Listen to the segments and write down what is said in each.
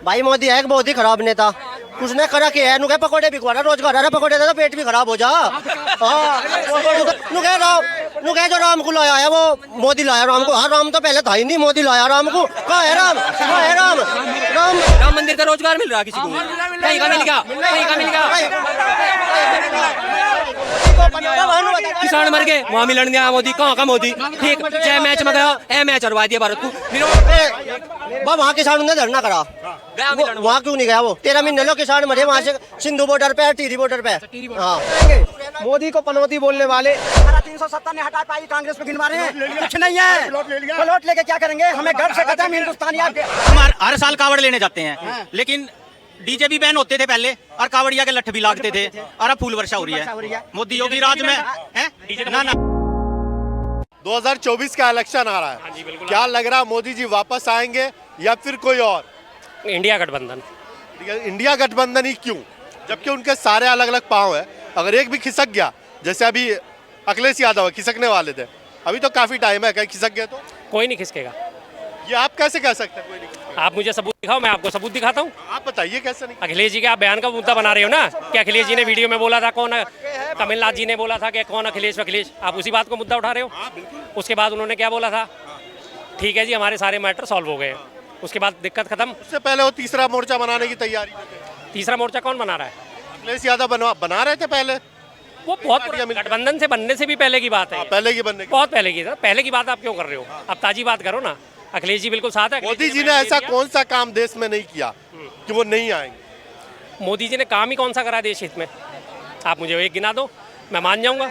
भाई मोदी है, बहुत ही खराब नेता। कुछ ने करा कि है, नु कह पकोड़े बिकवाना, रोजगार है, पकोड़े दे तो पेट भी खराब हो जा। हाँ, नु कह जो राम को लाया है वो मोदी लाया राम को। हाँ, राम तो पहले था ही नहीं, मोदी लाया राम को। कहाँ है राम? कहाँ है राम? राम मंदिर का रोजगार मिल रहा किसी को? कहीं का मिल गया? कहीं का मिल गया? किसान मर गए, वहाँ मिलन गया मोदी। कहाँ का मोदी? ठीक, 6 मैच में गया, मैच हरवा दिया भारत को। वहाँ किसान ने धरना करा, वहाँ क्यों नहीं गया वो? 13 महीने लो किसान मरे वहाँ से, सिंधु बॉर्डर पे, टिहरी बॉर्डर पे। हाँ, मोदी को पनौती बोलने वाले 370 ने हटा पाई, कांग्रेस पे गिनवा रहे हैं। कुछ नहीं है, प्लॉट लेके क्या करेंगे? हमें घर से खत्म हिंदुस्तानिया। हम हर साल कावड़ लेने जाते हैं, लेकिन डीजे भी बैन होते थे पहले और कावड़िया के लठ भी लागते थे, और अब फूल वर्षा हो रही है मोदी योगी राज में। ना ना 2024 का इलेक्शन आ रहा है, क्या लग रहा है मोदी जी वापस आएंगे या फिर कोई और? इंडिया गठबंधन। इंडिया गठबंधन ही क्यों, जबकि उनके सारे अलग अलग पांव है? अगर एक भी खिसक गया, जैसे अभी अखिलेश यादव खिसकने वाले थे, अभी तो काफी टाइम है, कहीं खिसक गए तो कोई नहीं खिसकेगा। ये आप कैसे कह सकते हैं कोई नहीं खिसकेगा? आप मुझे सबूत दिखाओ, मैं आपको सबूत दिखाता हूँ। आप बताइए कैसे नहीं? अखिलेश जी के आप बयान का मुद्दा बना रहे हो ना, कि अखिलेश जी ने वीडियो में बोला था, कौन कमलनाथ जी ने बोला था कि कौन अखिलेश, आप उसी बात को मुद्दा उठा रहे हो। उसके बाद उन्होंने क्या बोला था? ठीक है जी, हमारे सारे मैटर सॉल्व हो गए, उसके बाद दिक्कत खत्म। उससे पहले वो तीसरा मोर्चा बनाने की तैयारी में थे। तीसरा मोर्चा कौन बना रहा है? अखिलेश यादव बना रहे थे पहले, वो बहुत गठबंधन से बनने से भी पहले की बात है। पहले की बनने की, बहुत पहले की बात आप क्यों कर रहे हो? अब ताजी बात करो ना। अखिलेश जी बिल्कुल साथ है। मोदी जी ने ऐसा कौन सा काम देश में नहीं किया कि वो नहीं आएंगे? मोदी जी ने काम ही कौन सा करा देश हित में? आप मुझे एक गिना दो, मैं मान जाऊंगा।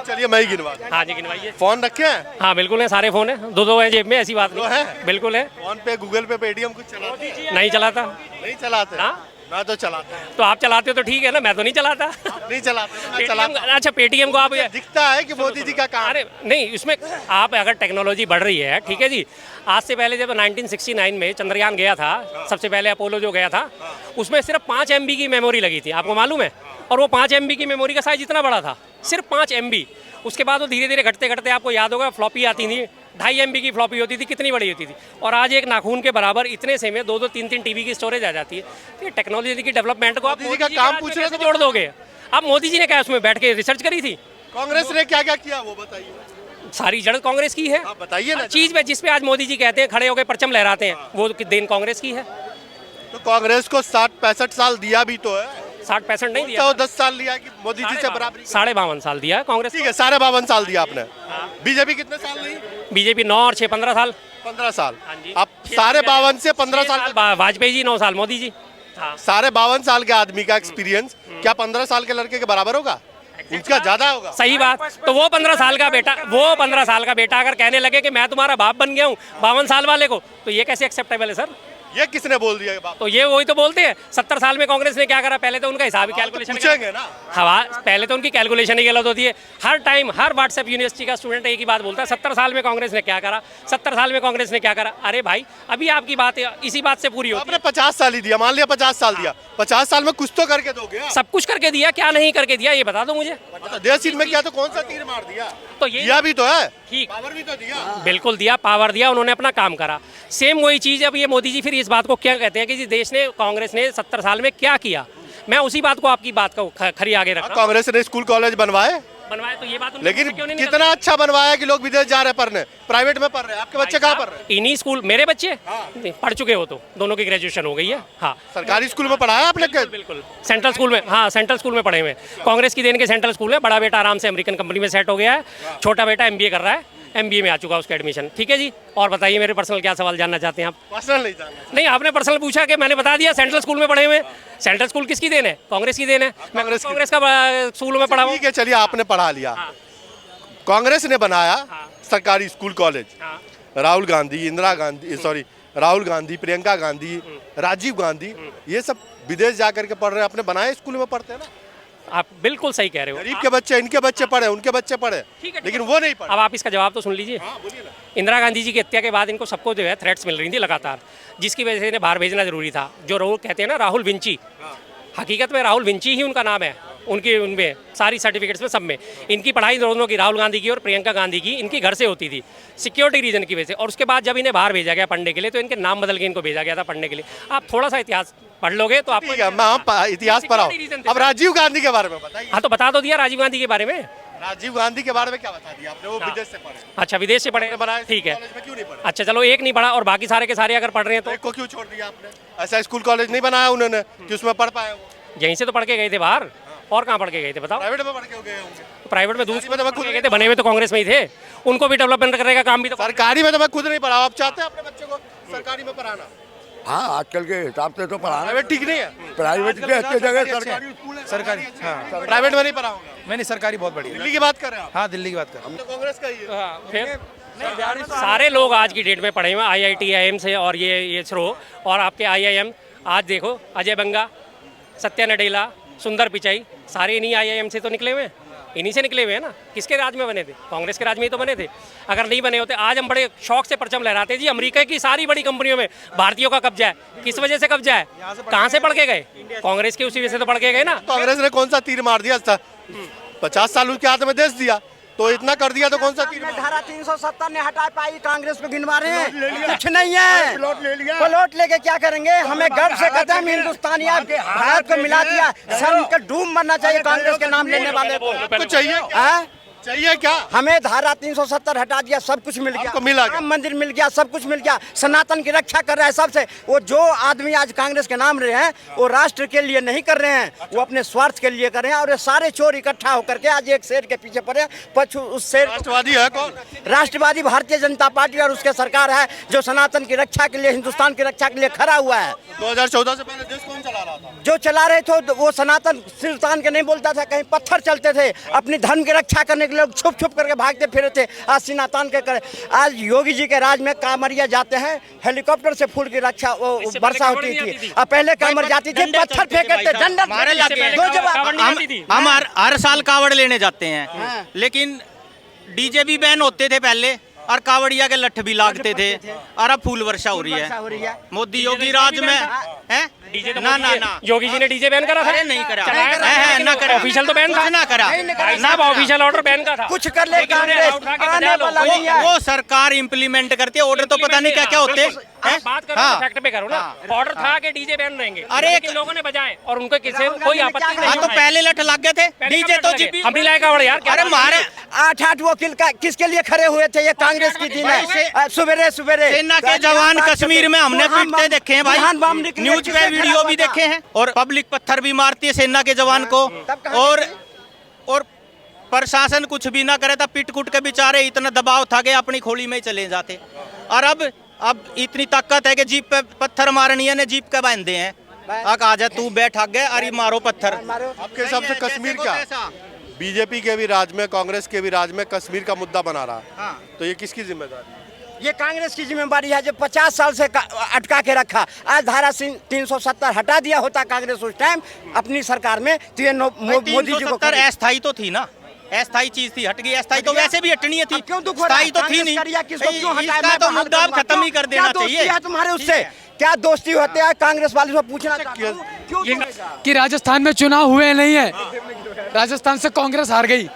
चलिए मैं ही गिनवा। हाँ जी, गिनवाइए। फोन रखे हैं? हाँ बिल्कुल है, सारे फोन है, दो है जेब में, ऐसी बात नहीं है। बिल्कुल है। फोन पे, गूगल पे, पेटीएम कुछ चलाते हैं? नहीं चलाता। नहीं चलाते? हाँ, मैं तो चलाता हूं। तो आप चलाते हो तो ठीक है ना, मैं तो नहीं चलाता। नहीं चलाते, मैं पेटीएम, चलाता। अच्छा पेटीएम को आप दिखता है कि मोदी जी का काम। अरे नहीं, उसमें आप अगर टेक्नोलॉजी बढ़ रही है, ठीक है जी। आज से पहले जब 1969 में चंद्रयान गया था, सबसे पहले अपोलो जो गया था, उसमें सिर्फ 5 MB की मेमोरी लगी थी, आपको मालूम है? और वो 5 MB की मेमोरी का साइज इतना बड़ा था, सिर्फ 5 MB। उसके बाद वो धीरे धीरे घटते घटते, आपको याद होगा फ्लॉपी आती थी, 2.5 MB की फ्लॉपी होती थी, कितनी बड़ी होती थी, और आज एक नाखून के बराबर इतने से में 2-2, 3-3 TB की स्टोरेज आ जाती है। तो ये टेक्नोलॉजी की डेवलपमेंट को आप मोदी जी का काम पूछ रहे थे, जोड़ दोगे? आप मोदी जी ने क्या उसमें बैठ के रिसर्च करी थी? कांग्रेस ने क्या क्या किया वो बताइए। सारी जड़ कांग्रेस की है। आप बताइए ना। चीज पे जिस पे आज मोदी जी कहते हैं, खड़े होकर परचम लहराते हैं, वो देन कांग्रेस की है। तो कांग्रेस को 60-65 साल दिया भी तो है। 60-65 नहीं दिया, 10 साल लिया कि मोदी जी से बराबरी? 52.5 साल दिया है कांग्रेस। ठीक है, 52.5 साल दिया आपने। बीजेपी कितने साल ली? बीजेपी 9 और 6 15 साल। 15 साल। आप 52.5 से 15 साल। वाजपेयी जी 9 साल, मोदी जी। 52 साल के आदमी का एक्सपीरियंस क्या 15 साल के लड़के के बराबर होगा? उसका ज्यादा होगा। सही बात। तो वो 15 साल का बेटा अगर कहने लगे कि मैं तुम्हारा बाप बन गया हूँ 52 साल वाले को, तो ये कैसे एक्सेप्टेबल है सर? ये किसने बोल दिया ये बात? तो ये वही तो बोलते हैं 70 साल में कांग्रेस ने क्या करा। पहले तो उनका हिसाब कैलकुलेशन पूछेंगे ना। हवा पहले तो उनकी कैलकुलेशन ही गलत होती है। हर टाइम हर व्हाट्सएप यूनिवर्सिटी का स्टूडेंट एक ही बात बोलता है, 70 साल में कांग्रेस ने क्या करा, 70 साल में कांग्रेस ने क्या करा। अरे भाई, अभी आपकी बात इसी बात से पूरी होती है। आपने 50 साल ही दिया, मान लिया 50 साल दिया, 50 साल में कुछ तो करके दोगे। सब कुछ करके दिया, क्या नहीं करके दिया ये बता दो मुझे। देश हित में क्या, तो कौन सा तीर मार दिया? तो ये दिया भी तो है, ठीक, पावर भी तो दिया। बिल्कुल दिया, पावर दिया, उन्होंने अपना काम करा। सेम वही चीज़ अब ये मोदी जी फिर इस बात को क्या कहते हैं कि जी देश ने, कांग्रेस ने 70 साल में क्या किया। मैं उसी बात को, आपकी बात को खरी आगे रख रहा हूं। कांग्रेस ने स्कूल कॉलेज बनवाए, तो ये बात लेकिन कितना अच्छा बनवाया कि लोग विदेश जा रहे पढ़ने, प्राइवेट में पढ़ रहे हैं। आपके बच्चे कहाँ पढ़ रहे हैं? इन्हीं स्कूल। मेरे बच्चे पढ़ चुके हो तो दोनों की ग्रेजुएशन हो गई है। हाँ, सरकारी स्कूल में पढ़ाया आपने? बिल्कुल सेंट्रल स्कूल में। हाँ, सेंट्रल स्कूल में पढ़े हुए। कांग्रेस की देन के सेंट्रल स्कूल में। बड़ा बेटा आराम से अमेरिकन कंपनी में सेट हो गया है, छोटा बेटा MBA कर रहा है, MBA में आ चुका उसका एडमिशन। ठीक है जी, और बताइए मेरे पर्सनल क्या सवाल जानना चाहते हैं आप? पर्सनल नहीं जानना। नहीं, आपने पर्सनल पूछा कि मैंने बता दिया सेंट्रल स्कूल में पढ़े हुए। सेंट्रल स्कूल किसकी देन है? कांग्रेस की देन है। कांग्रेस का स्कूल में पढ़ा हूँ। ठीक है, चलिए आपने पढ़ा लिया। कांग्रेस ने बनाया सरकारी school college. Rahul Gandhi, Indira Gandhi, sorry Rahul Gandhi, Priyanka Gandhi, Rajiv Gandhi, ये सब विदेश जा करके पढ़ रहे हैं, अपने बनाए स्कूल में पढ़ते हैं ना। आप बिल्कुल सही कह रहे हो। गरीब के बच्चे, इनके बच्चे पढ़े, उनके बच्चे पढ़े, लेकिन वो नहीं पढ़े। अब आप इसका जवाब तो सुन लीजिए। इंदिरा गांधी जी की हत्या के बाद इनको सबको जो है थ्रेट्स मिल रही थी लगातार, जिसकी वजह से इन्हें बाहर भेजना जरूरी था। जो राहुल कहते हैं ना, राहुल विंची, हकीकत में राहुल विंची ही उनका नाम है। उनकी उनमें सारी सर्टिफिकेट्स में सब में। इनकी पढ़ाई दोनों की, राहुल गांधी की और प्रियंका गांधी की, इनकी घर से होती थी सिक्योरिटी रीजन की वजह से। और उसके बाद जब इन्हें बाहर भेजा गया पढ़ने के लिए तो इनके नाम बदल के इनको भेजा गया था पढ़ने के लिए। आप थोड़ा सा इतिहास पढ़ लोगे तो आपको ठीक है, मैं इतिहास पढ़ाऊं। अब राजीव गांधी के बारे में बताइए। हाँ तो बता तो दिया राजीव गांधी के बारे में। राजीव गांधी के बारे में क्या बता दिया आपने? वो विदेश से पढ़े। अच्छा विदेश से पढ़े, बनाया ठीक है। कॉलेज में क्यों नहीं पढ़े? अच्छा चलो एक नहीं पढ़ा और बाकी सारे के सारे अगर पढ़ रहे हैं तो एक को क्यों छोड़ दिया आपने? ऐसा स्कूल कॉलेज नहीं बनाया उन्होंने कि उसमें पढ़ पाए वो? यहीं से तो पढ़ के गए थे बाहर, और कहाँ पढ़ के गए थे बताओ? प्राइवेट में पढ़ के गए होंगे। प्राइवेट में दूसरे सरकारी में तो मैं खुद गए थे, बने हुए तो कांग्रेस में ही थे। उनको भी डेवलपमेंट करने का काम भी तो सरकारी में तो मैं खुद नहीं पढ़ा। आप चाहते हैं अपने बच्चे को सरकारी में पढ़ाना? हाँ, आजकल के हिसाब से तो पढ़ाना प्राइवेट ठीक नहीं है? प्राइवेट के अच्छी जगह सरकारी स्कूल है, सरकारी, हाँ। प्राइवेट में नहीं पढ़ाऊंगा। मैंने सरकारी बहुत बढ़िया। दिल्ली की बात कर रहे हैं आप? हाँ, दिल्ली की बात कर। हम तो कांग्रेस का ही है। फिर सारे लोग आज की डेट में पढ़े हुए IIT IIM से और ये ISRO और आपके IIM। आज देखो अजय बंगा, सत्या नडेला, सुंदर पिचाई, सारे इन्हीं IIM से तो निकले हुए हैं, इन्हीं से निकले हुए हैं ना। किसके राज में बने थे? कांग्रेस के राज में ही तो बने थे। अगर नहीं बने होते आज हम बड़े शौक से परचम लहराते जी अमेरिका की सारी बड़ी कंपनियों में भारतीयों का कब्जा है। किस वजह से कब्जा है? कहाँ से पढ़ के गए? कांग्रेस की उसी वजह से तो पढ़ के गए ना। कांग्रेस ने कौन सा तीर मार दिया था? 50 साल उसके हाथ में देश दिया तो इतना कर दिया तो कौन सा तीर? धारा 370 ने हटा पाई, कांग्रेस को गिनवा रहे हैं, कुछ नहीं है। प्लॉट लेके क्या करेंगे? हमें गर्व से कहते हैं हिंदुस्तानिया भारत को मिला दिया। सर उनका डूब मरना चाहिए कांग्रेस के नाम लेने वाले को। आपको चाहिए क्या? हाँ? चाहिए क्या? हमें धारा 370 हटा दिया, सब कुछ मिल गया, आपको मिला क्या? राम मंदिर मिल गया, सब कुछ मिल गया। सनातन की रक्षा कर रहा है सबसे। वो जो आदमी आज कांग्रेस के नाम रहे हैं वो राष्ट्र के लिए नहीं कर रहे हैं, वो अपने स्वार्थ के लिए कर रहे हैं। और ये सारे चोर इकट्ठा होकर के आज एक शेर के पीछे पड़े, पछू उस शेर। राष्ट्रवादी है कौन? राष्ट्रवादी भारतीय जनता पार्टी और उसके सरकार है जो सनातन की रक्षा के लिए, हिंदुस्तान की रक्षा के लिए खड़ा हुआ है। 2014 से पहले देश कौन चला रहा था? जो चला रहे थे वो सनातन हिंदुस्तान के नहीं बोलता था, कहीं पत्थर चलते थे। अपनी धर्म की रक्षा करने के लिए छुप छुप करके भागते फिरे थे। आज सीना तान के करे। आज योगी जी के राज में कांवरिया जाते हैं, हेलीकॉप्टर से फूल की रक्षा वर्षा होती थी। अब पहले कांवड़ जाती थी, पत्थर फेंकते थे, डंडा दो जवाब। हम हर साल कावड़ लेने जाते हैं, लेकिन डीजे भी बैन होते थे पहले और कावड़िया के लठ भी लागते थे और अब फूल वर्षा हो रही है। मोदी योगी राज में है ना ना ना। योगी जी ने डीजे बैन करा था? अरे नहीं करा, ना करा। ऑफिशियल तो बैन था ना करा ना, ऑफिशियल ऑर्डर बैन का था। कुछ कर ले कांग्रेस, आने वाला नहीं है। वो सरकार इम्प्लीमेंट करती है। ऑर्डर तो पता नहीं क्या क्या होते हैं। बात करो तो फैक्ट पे करो ना। ऑर्डर था कि डीजे बैन रहेंगे, अरे लेकिन लोगों ने बजाए और उनको किसी कोई आपत्ति नहीं। हाँ तो पहले लठ लग गए थे, डीजे तो जीपी हम भी लाए कावड़ यार। अरे मारे 8-8 वकील का किसके लिए खड़े हुए थे? ये कांग्रेस की दिन है। सवेरे सवेरे सेना के जवान कश्मीर में हमने पीटते देखे हैं भाई, न्यूज पे वीडियो भी देखे हैं। और पब्लिक पत्थर भी मारती है सेना के जवान को। और प्रशासन कुछ भी ना करे तो पिट कुट के बेचारे इतना दबाव था कि अपनी खोली में ही चले जाते। और अब इतनी ताकत है कि जीप पे पत्थर मारनी है, ने जीप के बांधे हैं। आ जा तू बैठ गए, अरे मारो पत्थर। आपके हिसाब से कश्मीर क्या? बीजेपी के भी राज में, कांग्रेस के भी राज में कश्मीर का मुद्दा बना रहा है, तो ये किसकी जिम्मेदारी है? ये कांग्रेस की जिम्मेदारी है जो 50 साल से अटका के रखा। आज धारा 370 हटा दिया होता कांग्रेस उस टाइम अपनी सरकार में तो ये मोदी जी को अस्थायी तो थी ना, अस्थायी चीज थी, हट गई। अस्थायी तो वैसे भी हटनी थी, क्यों दुख हो रहा है? तो थी नहीं। इसका तो मुद्दा अब खत्म ही कर देना चाहिए। तुम्हारे उससे क्या दोस्ती होते हैं? कांग्रेस वाले से पूछना चाहता हूं कि राजस्थान में चुनाव हुए नहीं है, राजस्थान से कांग्रेस हार गई।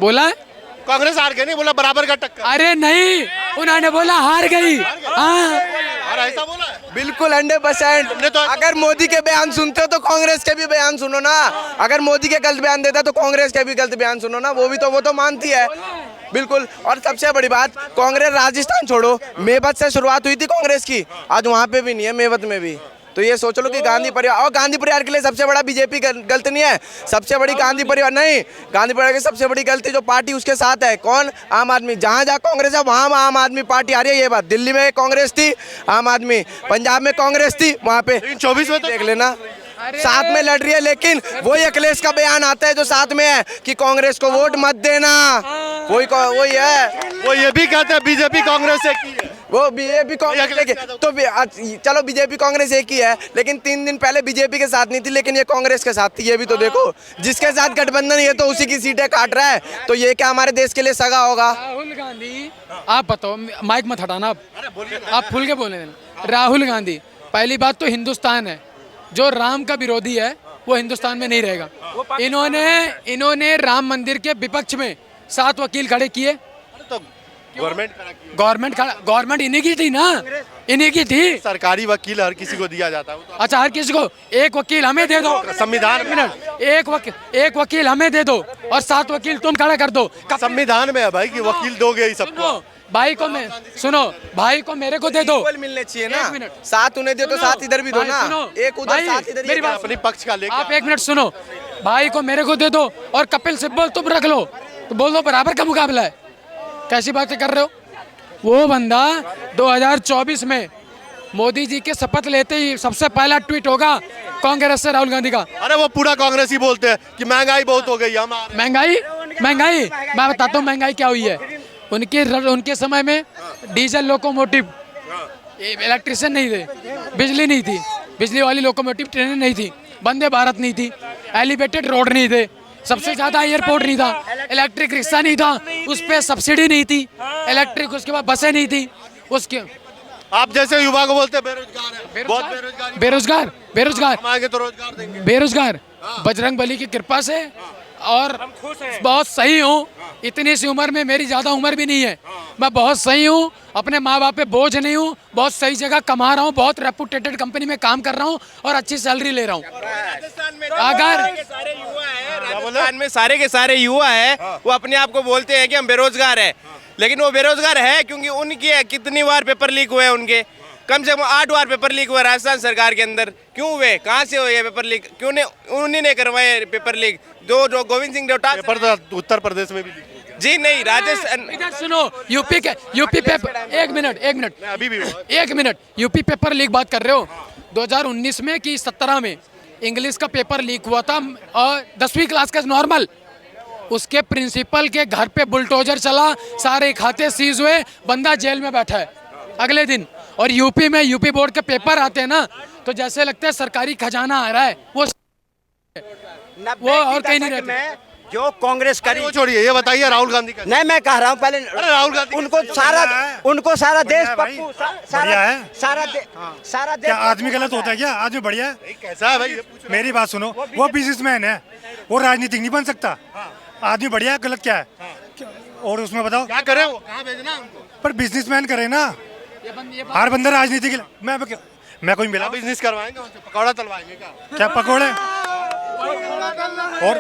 बोला है कांग्रेस हार गई, नहीं बोला बराबर का टक्कर। अरे नहीं, उन्होंने बोला हार गई। हाँ ऐसा बोला है? बिल्कुल 100%। अगर मोदी के बयान सुनते हो तो कांग्रेस के भी बयान सुनो ना। अगर मोदी के गलत बयान देता तो कांग्रेस के भी गलत बयान सुनो ना। वो तो मानती है बिल्कुल। और सबसे बड़ी बात, कांग्रेस राजस्थान छोड़ो, मेवत से शुरुआत हुई थी कांग्रेस की, आज वहाँ पे भी नहीं है, मेवत में भी। तो ये सोच लो कि गांधी परिवार, और गांधी परिवार के लिए सबसे बड़ा बीजेपी गलत नहीं है, सबसे बड़ी गांधी परिवार नहीं, गांधी परिवार की सबसे बड़ी गलती जो पार्टी उसके साथ है, कौन? आम आदमी। जहाँ जहाँ कांग्रेस है वहाँ आम आदमी पार्टी आ रही है, ये बात। दिल्ली में कांग्रेस थी, आम आदमी, पंजाब में कांग्रेस थी, वहाँ पे 24 में देख लेना साथ में लड़ रही है। लेकिन वही अखिलेश का बयान आता है जो साथ में है कि कांग्रेस को वोट मत देना, वही है। वो ये भी कहते हैं बीजेपी कांग्रेस एक ही है। वो बीजेपी कांग्रेस तो चलो बीजेपी कांग्रेस एक ही है, लेकिन 3 दिन पहले बीजेपी के साथ नहीं थी, लेकिन ये कांग्रेस के साथ थी। ये भी तो देखो, जिसके साथ गठबंधन ये तो उसी की सीटें काट रहा है, तो ये क्या हमारे देश के लिए सगा होगा? राहुल गांधी, आप बताओ, माइक मत हटाना आप खुल के बोले देना। राहुल गांधी, पहली बात तो हिंदुस्तान है, जो राम का विरोधी है वो हिंदुस्तान में नहीं रहेगा। इन्होंने राम मंदिर के विपक्ष में 7 वकील खड़े किए। तो गवर्नमेंट इन्हीं की थी ना, इन्हीं की थी। सरकारी वकील हर किसी को दिया जाता है, वो तो अच्छा, हर किसी को एक वकील हमें दे दो, संविधान में एक वकील हमें दे दो और 7 वकील तुम खड़ा कर दो। संविधान में है भाई कि वकील दोगे ही सबको। भाई को मैं भाई को मेरे को दे दो। इक्वल मिलने चाहिए ना। 1 मिनट। 7 उन्हें दे तो 7 इधर भी दो भाई ना। सुनो, एक उधर भाई, 7 इधर। मेरी बात अपनी पक्ष का लेके आप 1 मिनट सुनो। भाई को मेरे को दे दो और कपिल सिब्बल तुम रख लो, तो बोल दो बराबर का मुकाबला है। कैसी बातें कर रहे हो? वो बंदा 2024 में मोदी जी के शपथ लेते ही सबसे पहला ट्वीट होगा कांग्रेस से राहुल गांधी का। अरे वो पूरा कांग्रेस ही बोलते हैं कि महंगाई बहुत हो गई हमारे। महंगाई मैं बताता हूँ महंगाई क्या हुई है। उनके समय में डीजल लोकोमोटिव, इलेक्ट्रिशियन नहीं थे, बिजली नहीं थी, बिजली वाली लोकोमोटिव ट्रेनें नहीं थी, वंदे भारत नहीं थी, एलिवेटेड रोड नहीं थे, सबसे ज्यादा एयरपोर्ट नहीं था, इलेक्ट्रिक रिक्शा नहीं था, उस पर सब्सिडी नहीं थी, इलेक्ट्रिक, उसके बाद बसें नहीं थी। उसके आप जैसे युवा को बोलते हैं बेरोजगार है, बहुत बेरोजगार हम आएंगे तो रोजगार देंगे। बेरोजगार बजरंग बली की कृपा से और बहुत सही हूँ। इतनी सी उम्र में, मेरी ज़्यादा उम्र भी नहीं है, मैं बहुत सही हूँ, अपने माँ बाप पे बोझ नहीं हूँ, बहुत सही जगह कमा रहा हूँ, बहुत रेपुटेटेड कंपनी में काम कर रहा हूँ और अच्छी सैलरी ले रहा हूँ। अगर राजस्थान में सारे के सारे युवा है, वो अपने आप को बोलते हैं कि हम बेरोजगार है, लेकिन वो बेरोजगार है क्योंकि उनकी कितनी बार पेपर लीक हुए, उनके कम से कम 8 बार पेपर लीक हुए राजस्थान सरकार के अंदर। क्यों हुए, कहाँ से हुए पेपर लीक, क्यों ने उन्हीं ने करवाए पेपर लीक? जो गोविंद सिंह डोटाल पेपर तो उत्तर प्रदेश में भी लीक हुए। जी नहीं, राजस्थान। इधर सुनो, यूपी पेपर, एक मिनट अभी भी 1 मिनट, यूपी पेपर लीक बात कर रहे हो? 2019 में कि 17 में इंग्लिश का पेपर लीक हुआ था और 10वीं क्लास का नॉर्मल, उसके प्रिंसिपल के घर पे बुलडोजर चला, सारे खाते सीज हुए, बंदा जेल में बैठा है अगले दिन। और यूपी में यूपी बोर्ड के पेपर आते हैं ना, तो जैसे लगता है सरकारी खजाना आ रहा है, वो और कहीं नहीं रहते। जो कांग्रेस करी, वो छोड़िए, ये बताइए राहुल गांधी का। नहीं मैं कह रहा हूँ पहले राहुल गांधी उनको सारा देश पप्पू सारा क्या आदमी गलत होता है? क्या आदमी बढ़िया है? कैसा है भाई? मेरी बात सुनो, वो बिजनेसमैन है, वो राजनीतिक नहीं बन सकता। आदमी बढ़िया है, गलत क्या है? और उसमें बताओ क्या करे, वो कहाँ भेजना उनको? पर बिजनेसमैन करे ना, हर बंदा राजनीति के लिए। मैं कोई मिला बिजनेस करवाएंगे उनसे, पकौड़ा तलवाएंगे क्या? पकौड़े और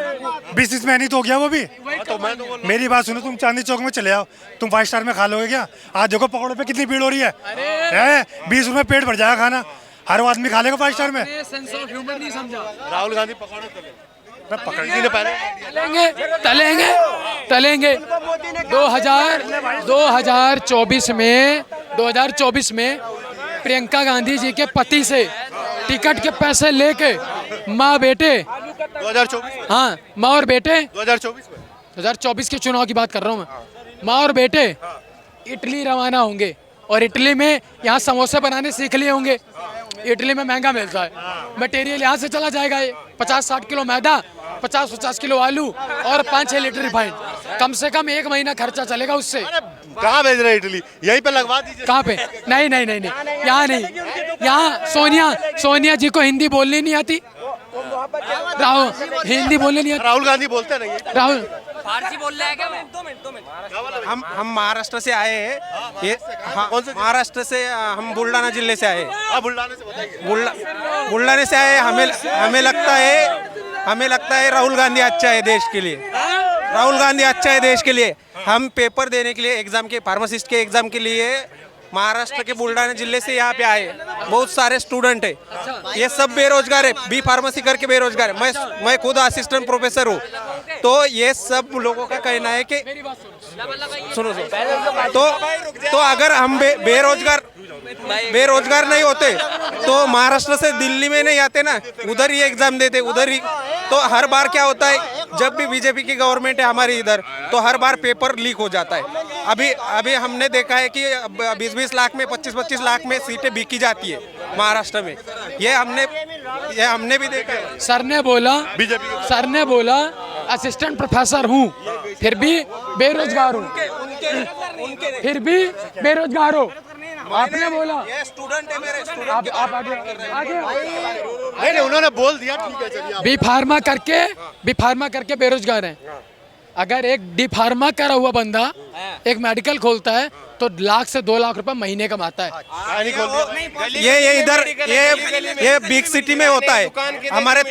बिजनेसमैन ही तो हो गया वो भी। तो मैं तो मेरी बात सुनो, तुम चांदनी चौक में चले आओ, तुम 5 स्टार में खा लोगे क्या? आज देखो पकौड़े पे कितनी भीड़ हो रही है। 20 रुपए पेट भर जाएगा खाना, हर आदमी खा लेगा 5 स्टार में। राहुल गांधी पकौड़े पकड़ने पहले तलेंगे 2024 में प्रियंका गांधी जी के पति से टिकट के पैसे लेके माँ बेटे 2024 हाँ माँ और बेटे 2024 में 2024 के चुनाव की बात कर रहा हूँ मैं। माँ और बेटे इटली रवाना होंगे और इटली में यहाँ समोसे बनाने सीख लिए होंगे। इटली में महंगा मिलता है मटेरियल, यहाँ से चला जाएगा 50-60 किलो मैदा, 50-50 किलो आलू और 5-6 लीटर रिफाइंड, कम से कम 1 महीना खर्चा चलेगा उससे। कहाँ भेज रहे हैं इटली? यहीं पे लगवा दीजिए। कहाँ पे? नहीं, यहाँ नहीं, यहाँ सोनिया जी को हिंदी बोलनी नहीं आती। राहुल हिंदी बोलने नहीं आती। राहुल गांधी बोलते नहीं। राहुल फारसी बोल रहे हैं क्या? 2 मिनट। हम महाराष्ट्र से आए हैं। ये कौन से? महाराष्ट्र से, हम बुल्डाना जिले से आए। बुल्डाने से बताइए। बुल्डाने से आए। हमें लगता है राहुल गांधी अच्छा है देश के लिए। राहुल गांधी अच्छा है देश के लिए। हम पेपर देने के लिए, एग्जाम के, फार्मासिस्ट के एग्जाम के लिए महाराष्ट्र के बुल्डाना जिले से यहाँ पे आए। बहुत सारे स्टूडेंट है, ये सब बेरोजगार है, बी फार्मेसी करके बेरोजगार है। मैं खुद असिस्टेंट प्रोफेसर हूँ। तो ये सब लोगों का कहना है कि सुनो तो अगर हम बेरोजगार नहीं होते तो महाराष्ट्र से दिल्ली में नहीं आते ना, उधर ही एग्जाम देते, उधर ही। तो हर बार क्या होता है, जब भी बीजेपी की गवर्नमेंट है हमारी इधर, तो हर बार पेपर लीक हो जाता है। अभी हमने देखा है कि 20-20 लाख में, 25-25 लाख में सीटें बिकी जाती है महाराष्ट्र में। ये हमने भी देखा है। सर ने बोला असिस्टेंट प्रोफेसर हूँ, फिर भी बेरोजगार हूँ, फिर भी बेरोजगार हो। आपने बोला ये स्टूडेंट है मेरे स्टूडेंट। आप आगे नहीं उन्होंने बोल दिया, ठीक है चलिए आप। बी फार्मा करके बेरोजगार हैं। अगर एक डी फार्मा करा हुआ बंदा एक मेडिकल खोलता है तो 1 लाख से 2 लाख रुपए महीने कमाता है। ये इधर ये बिग सिटी में होता है, हमारे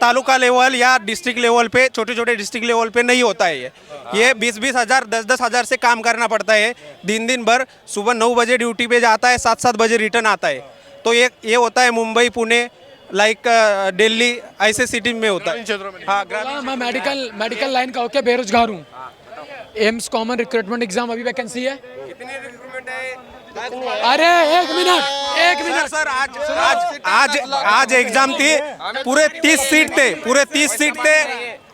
तालुका लेवल या डिस्ट्रिक्ट लेवल पे, छोटे छोटे डिस्ट्रिक्ट लेवल पे नहीं होता है। ये 20-20 हज़ार 10-10 हज़ार से काम करना पड़ता है दिन भर। सुबह 9 बजे ड्यूटी पे जाता है, 7-7 बजे रिटर्न आता है। तो ये होता है मुंबई, पुणे, लाइक दिल्ली, ऐसे सिटी में होता है। हाँ, मैं मेडिकल लाइन का होकर बेरोजगार हूँ। एम्स कॉमन रिक्रूटमेंट एग्जाम अभी वैकेंसी है। अरे एक मिनट सर, आज एग्जाम थी, पूरे 30 सीट थे,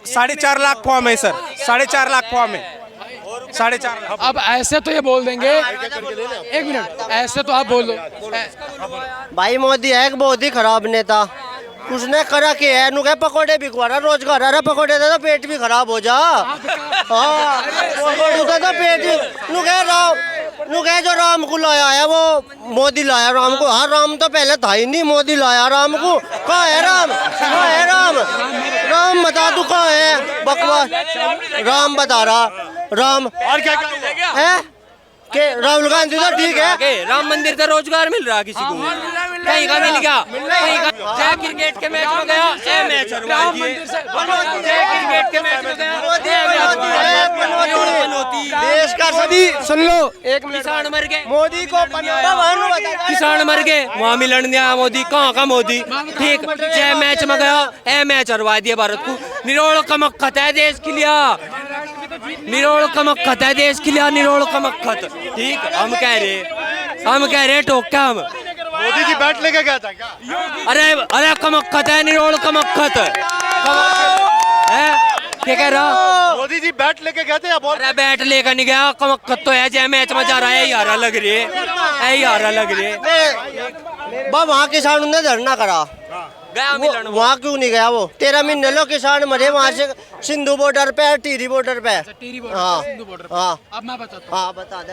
4.5 लाख फॉर्म है सर, 4.5 लाख फॉर्म है, 4.5 लाख। अब ऐसे तो ये बोल देंगे, एक मिनट, ऐसे तो आप बोल दो। भाई मोदी है एक बहुत ही खराब नेता। उसने करा के है नु कह पकोड़े बिकवारा रोजगार अरे पकोड़े दे तो पेट भी खराब हो जा। हाँ पकोड़े तो पेट भी नु कह जो राम को लाया है वो मोदी लाया राम को। हाँ राम तो पहले था ही नहीं, मोदी लाया राम को। कहाँ है राम? कहाँ है राम? राम बता तू कहाँ है? बकवास राम बता रहा। राम और क्या है के राहुल गांधी तो ठीक है। राम मंदिर का रोजगार मिल रहा किसी को? कहीं का मिल गया? कहीं का? जय क्रिकेट के मैच में गया, ए मैच हरवा दिए। जय क्रिकेट के मैच में गया, देश का सभी सुन लो, एक किसान मर गए, मोदी को किसान मर गए, वहाँ मिलन दिया मोदी। कहाँ का मोदी? ठीक, जय मैच में गया, ए मैच हरवा दिया भारत को। निरोड़ कमक्खत है देश के लिए, निरोड़ कमक्खत है देश के लिए, निरोड़ कमक्खत। ठीक, हम कह रहे टोका हम। मोदी जी बैट लेके गया था क्या? अरे कमक्खत है, निरोड़ कमक्खत है। क्या कह रहा? मोदी जी बैट लेके गए थे या बॉल? अरे बैट लेकर नहीं गया, कमक्खत तो है। जय मैच में जा रहा है, यारा लग रही है, यारा लग रही है। वहाँ किसान ने धरना करा, गया मिलन वो। वहाँ क्यों नहीं गया वो? 13 महीने लो किसान मरे वहाँ से सिंधु बॉर्डर पे, टिहरी बॉर्डर पे। हाँ हाँ अब मैं बताता हाँ बता दे।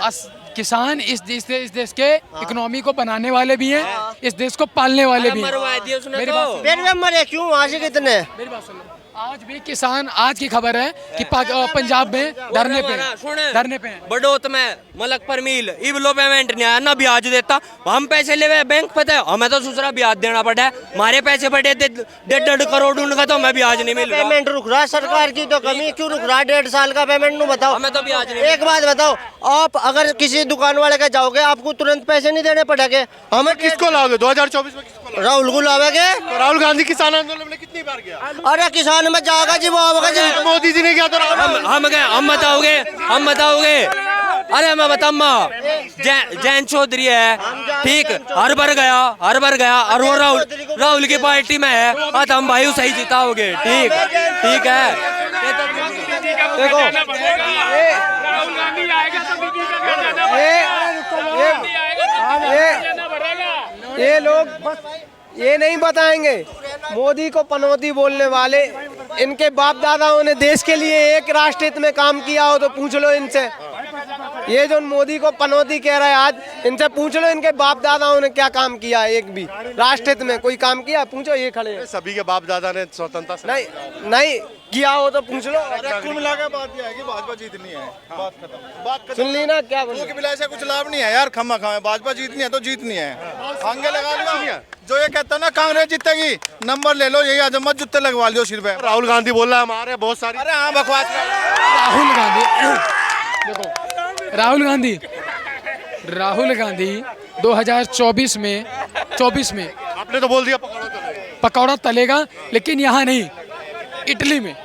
किसान इस देश के इकोनॉमी को बनाने वाले भी हैं, इस देश को पालने वाले भी हैं। मरवा दिया उसने मेरी तो। बात सुनो। फिर भी मरे क्यों वहाँ से कितने? मेरी बात सुन लो, आज भी किसान, आज की खबर है कि पंजाब में धरने पे हैं। बडोत में मलक पर मील इबलो पेमेंट नहीं आया ना, ब्याज देता। हम पैसे ले बैंक पता है हमें तो दूसरा ब्याज देना पड़ा है। हमारे पैसे पड़े 1.5 करोड़ उनका, तो हमें ब्याज नहीं मिल रहा। पेमेंट रुक रहा है, सरकार की तो कमी क्यों रुक रहा है? 1.5 साल का पेमेंट नु बताओ। हमें तो ब्याज नहीं। एक बात बताओ, आप अगर किसी दुकान वाले के जाओगे आपको तुरंत पैसे नहीं देने पड़ेंगे। हमें किसको लाओगे 2024 में? किसको लाओगे? राहुल को लाओगे। तो राहुल गांधी किसान आंदोलन में कितनी बार गया? अरे किसान में जाएगा जी, वो आवेगा जी। मोदी जी ने किया तो हम गए, हम बताओगे। अरे मैं बताऊंगा, जैन चौधरी है, ठीक, हर बार गया और वो राहुल की पार्टी में है। तो हम भाई सही जिताओगे। ठीक है। देखो ये लोग ये नहीं बताएंगे, मोदी को पनौती बोलने वाले। इनके बाप दादाओं ने देश के लिए एक राष्ट्रहित में काम किया हो तो पूछ लो इनसे। ये जो मोदी को पनौती कह रहा है आज, इनसे पूछ लो इनके बाप दादाओं ने क्या काम किया है। एक भी राष्ट्रहित में कोई काम किया? पूछो, ये खड़े हैं। सभी के बाप दादा ने स्वतंत्रता नहीं किया हो तो पूछ लो। कुल मिलाकर बात यह है कि भाजपा जीतनी है, बात खत्म। सुन ली ना क्या बोल? से कुछ लाभ नहीं है यार, खम्मा खाए। भाजपा जीतनी है तो जीतनी है, आगे लगा लिया। जो ये कहता है ना कांग्रेस जीतेगी, नंबर ले लो, यही आजमत जुत्ते लगवा लियो सिर पे। राहुल गांधी बोल रहा है हमारे बहुत सारी। अरे हाँ बकवास। राहुल गांधी देखो, राहुल गांधी 2024 में आपने तो बोल दिया पकौड़ा तलेगा, लेकिन यहाँ नहीं, इटली में।